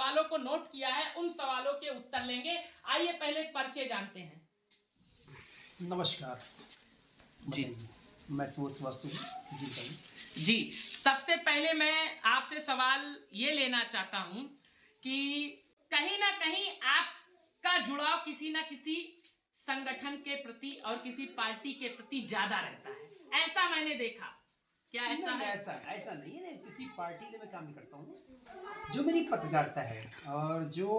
सवालों को नोट किया है, उन सवालों के उत्तर लेंगे। आइए पहले परिचय जानते हैं। नमस्कार जी, मैं सुबोध श्रीवास्तव जी भाई। जी, सबसे पहले मैं आपसे सवाल ये लेना चाहता हूं कि कहीं ना कहीं आपका जुड़ाव किसी ना किसी संगठन के प्रति और किसी पार्टी के प्रति ज्यादा रहता है, ऐसा मैंने देखा। क्या ऐसा है? ऐसा नहीं है, किसी पार्टी के लिए मैं काम नहीं करता हूँ। जो मेरी पत्रकारिता है और जो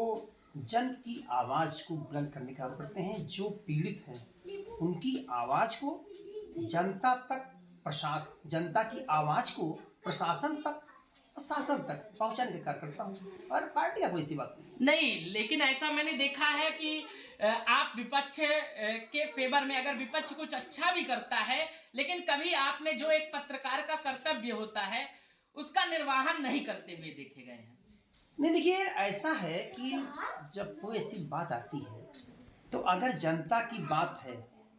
जन की आवाज़ को बुलंद करने का काम करते हैं, जो पीड़ित हैं उनकी आवाज़ को जनता तक जनता की आवाज़ को प्रशासन तक शासन तक पहुंचाने का कार्य करता हूँ। और पार्टी का कोई सी बात नहीं, लेकिन ऐसा मैंने देखा है कि आप विपक्ष के फेवर में, अगर विपक्ष कुछ अच्छा भी करता है, लेकिन कभी आपने जो एक पत्रकार का कर्तव्य होता है उसका निर्वहन नहीं करते हुए देखे गए हैं। नहीं, देखिए ऐसा है कि जब कोई ऐसी बात आती है तो अगर जनता की बात है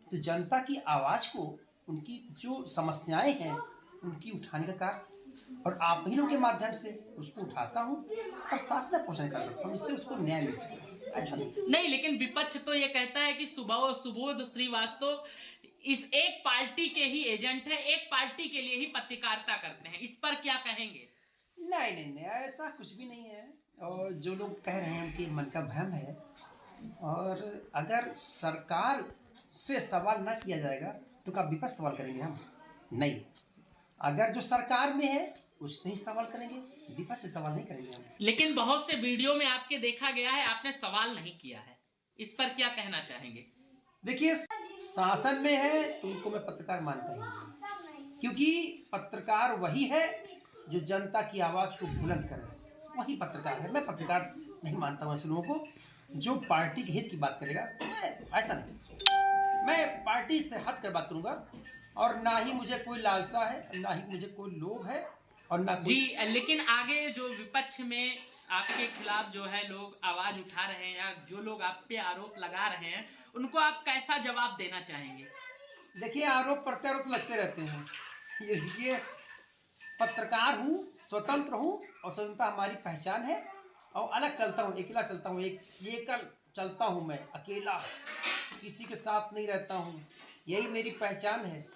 तो जनता की आवाज़ को, उनकी जो समस्याएं हैं उनकी उठाने का कार्य और आप ही लोगों के माध्यम से उसको उठाता हूँ और शासन तक पहुँचाने का करता हूँ, जिससे उसको न्याय मिल सके। ऐसा नहीं, लेकिन विपक्ष तो ये कहता है कि सुबोध श्रीवास्तव इस एक पार्टी के ही एजेंट है, एक पार्टी के लिए ही पत्रकारिता करते हैं, इस पर क्या कहेंगे? नहीं, ऐसा कुछ भी नहीं है। और जो लोग कह रहे हैं उनके मन का भ्रम है। और अगर सरकार से सवाल ना किया जाएगा तो क्या विपक्ष सवाल करेंगे हम? नहीं, अगर जो सरकार में है उससे ही सवाल करेंगे, विपक्ष से सवाल नहीं करेंगे हम। लेकिन बहुत से वीडियो में आपके देखा गया है आपने सवाल नहीं किया है, इस पर क्या कहना चाहेंगे? देखिए, शासन में है तो उनको मैं पत्रकार मानता ही नहीं, क्योंकि पत्रकार वही है जो जनता की आवाज़ को बुलंद करे, वही पत्रकार है। मैं पत्रकार नहीं मानता हूँ ऐसे लोगों को जो पार्टी के हित की बात करेगा। ऐसा नहीं, मैं पार्टी से हट कर बात करूँगा और ना ही मुझे कोई लालसा है, ना ही मुझे कोई लोभ है और ना कोई... जी, लेकिन आगे जो विपक्ष में आपके खिलाफ जो है लोग आवाज उठा रहे हैं या जो लोग आप पे आरोप लगा रहे हैं, उनको आप कैसा जवाब देना चाहेंगे? देखिए, आरोप प्रत्यारोप लगते रहते हैं। ये पत्रकार हूँ, स्वतंत्र हूँ और स्वतंत्रता हमारी पहचान है। और अलग चलता हूँ, अकेला चलता हूँ, एकल चलता हूँ, मैं अकेला, किसी के साथ नहीं रहता हूँ, यही मेरी पहचान है।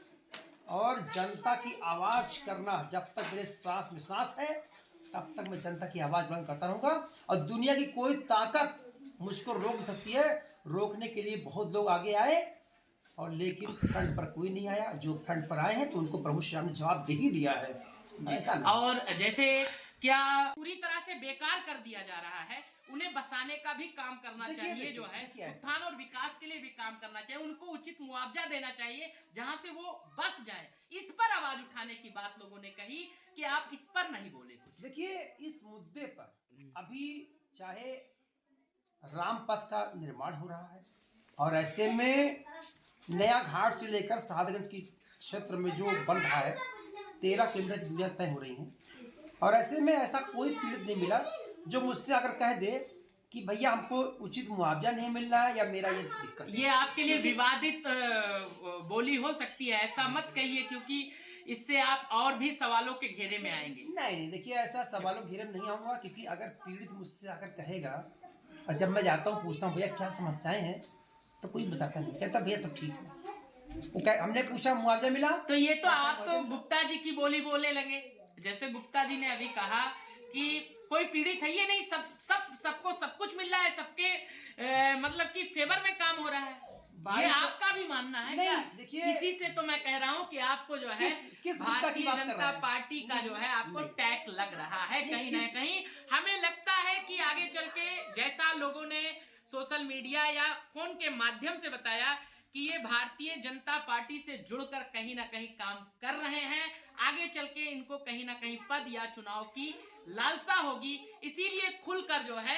और जनता की आवाज़ करना, जब तक मेरे सांस में सांस है तब तक मैं जनता की आवाज़ बुलंद करता रहूँगा। और दुनिया की कोई ताकत मुझको रोक सकती है। रोकने के लिए बहुत लोग आगे आए और लेकिन फ्रंट पर कोई नहीं आया। जो फ्रंट पर आए हैं तो उनको प्रभु श्री राम ने जवाब दे ही दिया है। ऐसा नहीं। और जैसे क्या पूरी तरह से बेकार कर दिया जा रहा है, उन्हें बसाने का भी काम करना चाहिए। जो है उत्थान और विकास के लिए भी काम करना चाहिए, उनको उचित मुआवजा देना चाहिए जहां से वो बस जाए। इस पर आवाज उठाने की बात लोगों ने कही कि आप इस पर नहीं बोले कुछ। देखिए, इस मुद्दे पर अभी चाहे रामपथ का निर्माण हो रहा है और ऐसे में नया घाट से लेकर सादगंज की क्षेत्र में जो बन रहा है 13 किलोमीटर की दूरियां तय हो रही हैं। और ऐसे में ऐसा कोई पीड़ित नहीं मिला जो मुझसे अगर कह दे कि भैया हमको उचित मुआवजा नहीं मिल रहा है या मेरा ये दिक्कत। ये आपके लिए विवादित बोली हो सकती है, ऐसा मत कहिए, क्योंकि इससे आप और भी सवालों के घेरे में आएंगे। नहीं, देखिए, ऐसा सवालों के घेरे में नहीं आऊँगा, क्योंकि अगर पीड़ित मुझसे आकर कहेगा और जब मैं जाता हूँ पूछता हूँ भैया क्या समस्याएं हैं, तो कोई बताता नहीं, कहता भैया सब ठीक है। हमने पूछा मुआवजा मिला, तो ये तो आप तो गुप्ता जी की बोली बोले लगे। जैसे गुप्ता जी ने अभी कहा कि कोई पीड़ित है, ये नहीं, सबको सब कुछ मिल रहा है, सबके मतलब कि फेवर में काम हो रहा है, ये आपका भी मानना है क्या? देखिए, इसी से तो मैं कह रहा हूँ कि आपको जो है भारतीय जनता पार्टी का जो है आपको टैग लग रहा है कहीं ना कहीं। हमें लगता है कि आगे चल के जैसा लोगों ने सोशल मीडिया या फोन के माध्यम से बताया कि ये भारतीय जनता पार्टी से जुड़कर कहीं ना कहीं काम कर रहे हैं, आगे चल के इनको कहीं ना कहीं पद या चुनाव की लालसा होगी, इसीलिए खुलकर जो है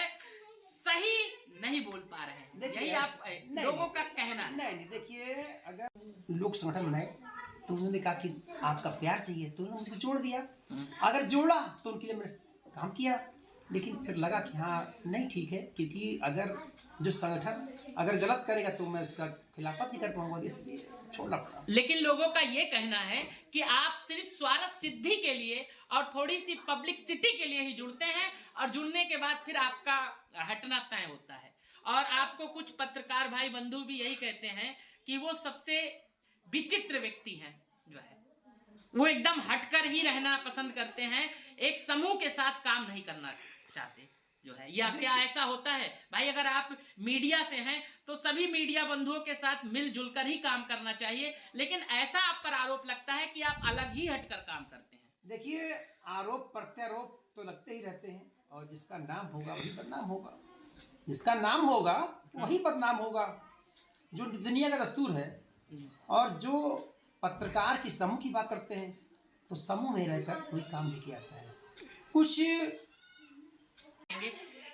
सही नहीं बोल पा रहे हैं। यही आप लोगों का कहना? नहीं, देखिए, अगर लोग संगठन बनाए तो उन्होंने कहा कि आपका प्यार चाहिए तो उन्होंने मुझे जोड़ दिया। अगर जोड़ा तो उनके लिए मैंने काम किया, लेकिन फिर लगा कि हाँ नहीं ठीक है, क्योंकि अगर जो संगठन अगर गलत करेगा तो मैं उसका खिलाफत नहीं कर पाऊंगा, इसलिए छोड़ना पड़ा। लेकिन लोगों का ये कहना है कि आप सिर्फ स्वार्थ सिद्धि के लिए और थोड़ी सी पब्लिसिटी के लिए ही जुड़ते हैं और जुड़ने के बाद फिर आपका हटना तय होता है। और आपको कुछ पत्रकार भाई बंधु भी यही कहते हैं कि वो सबसे विचित्र व्यक्ति हैं, जो है वो एकदम हटकर ही रहना पसंद करते हैं, एक समूह के साथ काम नहीं करना चाहते, जो है। या क्या ऐसा होता है भाई? अगर आप मीडिया से हैं तो सभी मीडिया बंधुओं के साथ मिलजुल कर ही काम करना चाहिए, लेकिन ऐसा आप पर आरोप लगता है कि आप अलग ही हटकर काम करते हैं। देखिए, आरोप प्रत्यारोप तो लगते ही रहते हैं, और जिसका नाम होगा वही बदनाम होगा, जिसका नाम होगा वही बदनाम होगा, जो दुनिया का दस्तूर है। और जो पत्रकार की समूह की बात करते हैं, तो समूह में रहकर कोई काम नहीं किया जाता है। कुछ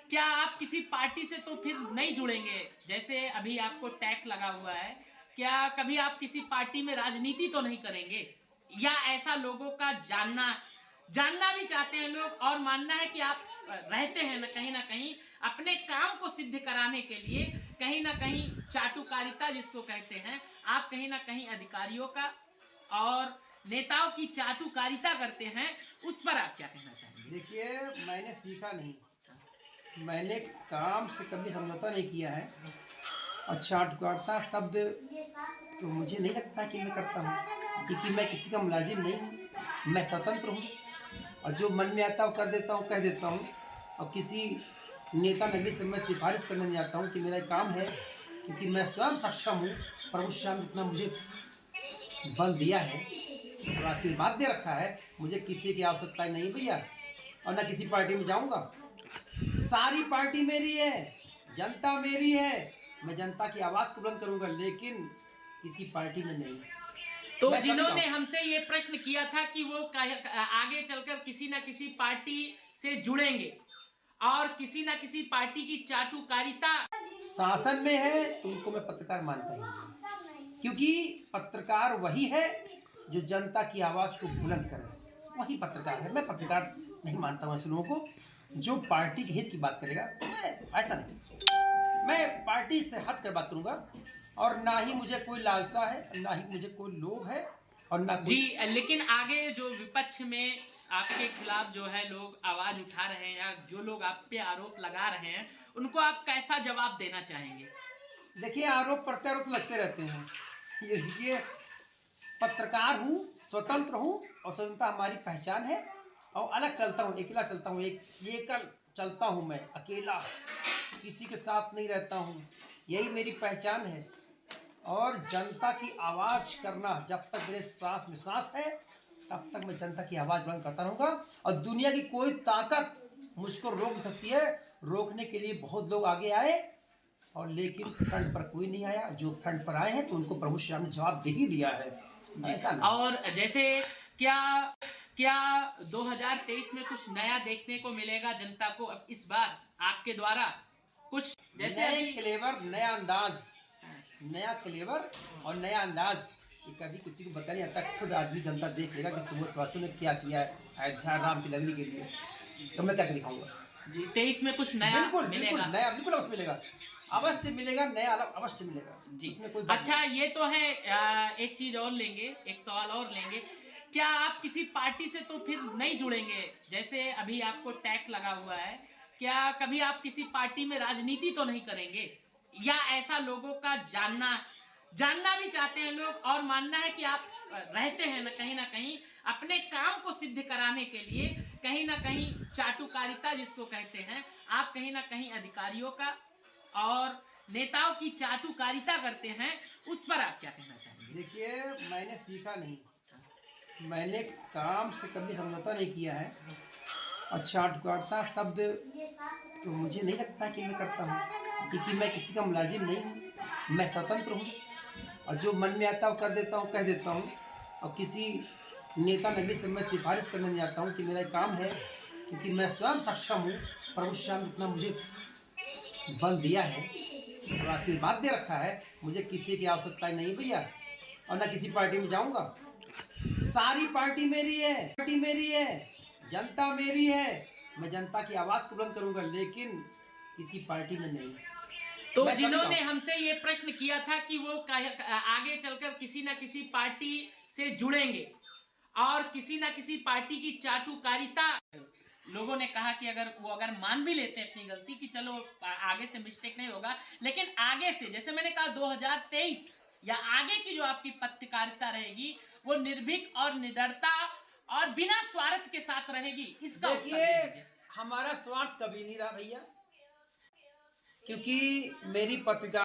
क्या आप किसी पार्टी से तो फिर नहीं जुड़ेंगे? जैसे अभी आपको टैग लगा हुआ है, क्या कभी आप किसी पार्टी में राजनीति तो नहीं करेंगे? या ऐसा लोगों का जानना भी चाहते हैं लोग, और मानना है कि आप रहते हैं ना कहीं अपने काम को सिद्ध कराने के लिए, कहीं ना कहीं चाटुकारिता जिसको कहते हैं, आप कहीं ना कहीं अधिकारियों का और नेताओं की चाटुकारिता करते हैं, उस पर आप क्या कहना चाहेंगे? देखिए, मैंने सीखा नहीं, मैंने काम से कभी समझौता नहीं किया है, और चाटुकारिता शब्द तो मुझे नहीं लगता कि मैं करता हूँ, क्योंकि मैं किसी का मुलाजिम नहीं हूँ, मैं स्वतंत्र हूँ, और जो मन में आता है कर देता हूँ, कह देता हूँ। और किसी नेता नगरी से मैं सिफारिश करने नहीं आता हूँ कि मेरा काम है, क्योंकि मैं स्वयं सक्षम हूँ। प्रभु श्याम इतना मुझे बल दिया है और आशीर्वाद दे रखा है, मुझे किसी की आवश्यकता नहीं भैया, और ना किसी पार्टी में जाऊँगा। सारी पार्टी मेरी है, जनता मेरी है, मैं जनता की आवाज़ को बुलंद करूँगा, लेकिन किसी पार्टी में नहीं। तो जिन्होंने हमसे ये प्रश्न किया था कि वो आगे चलकर किसी न किसी पार्टी से जुड़ेंगे और किसी न किसी पार्टी की चाटुकारिता शासन में है, तो उनको मैं पत्रकार मानता ही नहीं, क्योंकि पत्रकार वही है जो जनता की आवाज़ को बुलंद करे, वही पत्रकार है। मैं पत्रकार नहीं मानता हूँ ऐसे लोगों को जो पार्टी के हित की बात करेगा, तो मैं ऐसा नहीं, मैं पार्टी से हट कर बात करूँगा, और ना ही मुझे कोई लालसा है, ना ही मुझे कोई लोभ है, और ना कोई... जी, लेकिन आगे जो विपक्ष में आपके खिलाफ जो है लोग आवाज उठा रहे हैं, या जो लोग आप पे आरोप लगा रहे हैं, उनको आप कैसा जवाब देना चाहेंगे? देखिए, आरोप प्रत्यारोप लगते रहते हैं। ये पत्रकार हूँ, स्वतंत्र हूँ, और स्वतंत्रता हमारी पहचान है, और अलग चलता हूँ, अकेला चलता हूँ, एकल चलता हूँ, मैं अकेला, किसी के साथ नहीं रहता हूँ, यही मेरी पहचान है। और जनता की आवाज़ करना, जब तक मेरे सांस में सांस है तब तक मैं जनता की आवाज़ बुलंद करता रहूँगा, और दुनिया की कोई ताकत मुझको रोक सकती है। रोकने के लिए बहुत लोग आगे आए, और लेकिन फ्रंट पर कोई नहीं आया। जो फ्रंट पर आए हैं तो उनको प्रभु श्याम ने जवाब दे ही दिया है, ऐसा नहीं। और जैसे क्या 2023 में कुछ नया देखने को मिलेगा जनता को अब इस बार आपके द्वारा? कुछ जैसे नए क्लेवर, नया अंदाज, नया क्लेवर और नया अंदाज, ये कभी किसी को बता नहीं आता, खुद आदमी जनता देख लेगा कि सुबह स्वास्थ्य ने क्या किया है अयोध्या राम की नगरी के लिए, तो मैं करके दिखाऊंगा जी। 23 में कुछ नया बिल्कुल मिलेगा, नया बिल्कुल अवश्य मिलेगा, अवश्य मिलेगा, नया अवश्य मिलेगा जी। इसमें कोई अच्छा, ये तो है। एक चीज और लेंगे, एक सवाल और लेंगे, क्या आप किसी पार्टी से तो फिर नहीं जुड़ेंगे? जैसे अभी आपको टैग लगा हुआ है, क्या कभी आप किसी पार्टी में राजनीति तो नहीं करेंगे? या ऐसा लोगों का जानना भी चाहते हैं लोग, और मानना है कि आप रहते हैं ना कहीं अपने काम को सिद्ध कराने के लिए, कहीं ना कहीं चाटुकारिता जिसको कहते हैं, आप कहीं ना कहीं अधिकारियों का और नेताओं की चाटुकारिता करते हैं, उस पर आप क्या कहना चाहेंगे? देखिए, मैंने सीखा नहीं, मैंने काम से कभी समझौता नहीं किया है, और चाटुकारिता शब्द तो मुझे नहीं लगता कि मैं करता हूँ, क्योंकि मैं किसी का मुलाजिम नहीं हूँ, मैं स्वतंत्र हूँ, और जो मन में आता है कर देता हूँ, कह देता हूँ। और किसी नेता नगरी से मैं सिफारिश करने नहीं आता हूँ कि मेरा काम है, क्योंकि मैं स्वयं सक्षम हूँ। प्रभु श्याम इतना मुझे बल दिया है और आशीर्वाद दे रखा है, मुझे किसी की आवश्यकता नहीं भैया, और ना किसी पार्टी में जाऊँगा। सारी पार्टी मेरी है, जनता मेरी है, मैं जनता की आवाज़ को बुलंद करूँगा, लेकिन किसी पार्टी में नहीं। तो जिन्होंने हमसे ये प्रश्न किया था कि वो आगे चलकर किसी न किसी पार्टी से जुड़ेंगे और किसी न किसी पार्टी की चाटुकारिता लोगों ने कहा कि अगर मान भी लेते हैं अपनी गलती कि चलो आगे से मिस्टेक नहीं होगा, लेकिन आगे से जैसे मैंने कहा 2023 या आगे की जो आपकी पत्रकारिता रहेगी वो निर्भीक और निडरता और बिना स्वार्थ के साथ रहेगी। इसका उत्तर दीजिए। हमारा स्वार्थ कभी नहीं रहा भैया, क्योंकि मेरी पत्रिका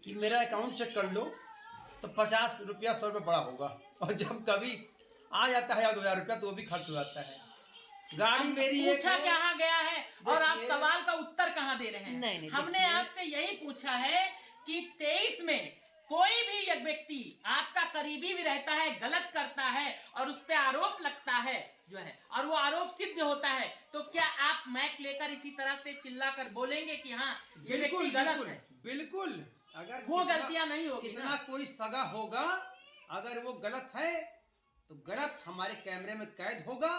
कि मेरा अकाउंट चेक कर लो तो 50 रुपया 100 रुपया बड़ा होगा, और जब कभी आ जाता है 2000 रुपया तो वो भी खर्च हो जाता है। गाड़ी मेरी पूछा कहाँ गया है और आप सवाल का उत्तर कहाँ दे रहे हैं? नहीं, हमने आपसे यही पूछा है कि 23 में कोई भी एक व्यक्ति आपका करीबी भी रहता है, गलत करता है और उस पर आरोप लगता है जो है, और वो आरोप सिद्ध होता है, तो क्या आप माइक लेकर इसी तरह से चिल्लाकर बोलेंगे कि हाँ ये व्यक्ति गलत है? बिल्कुल, अगर वो गलतियां नहीं होगी, कितना कोई सगा होगा, अगर वो गलत है तो गलत हमारे कैमरे में कैद होगा,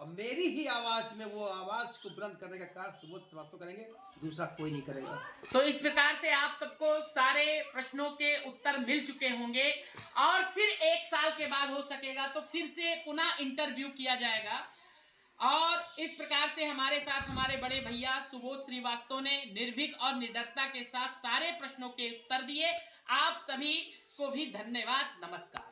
और मेरी ही आवाज में वो आवाज को बुलंद करने का कार्य सबूत वास्तव करेंगे, दूसरा कोई नहीं करेगा। तो इस प्रकार से आप सबको सारे प्रश्नों के उत्तर मिल चुके होंगे, और फिर 1 साल के बाद हो सकेगा तो फिर से पुनः इंटरव्यू किया जाएगा। और इस प्रकार से हमारे साथ हमारे बड़े भैया सुबोध श्रीवास्तव ने निर्भीक और निडरता के साथ सारे प्रश्नों के उत्तर दिए। आप सभी को भी धन्यवाद, नमस्कार।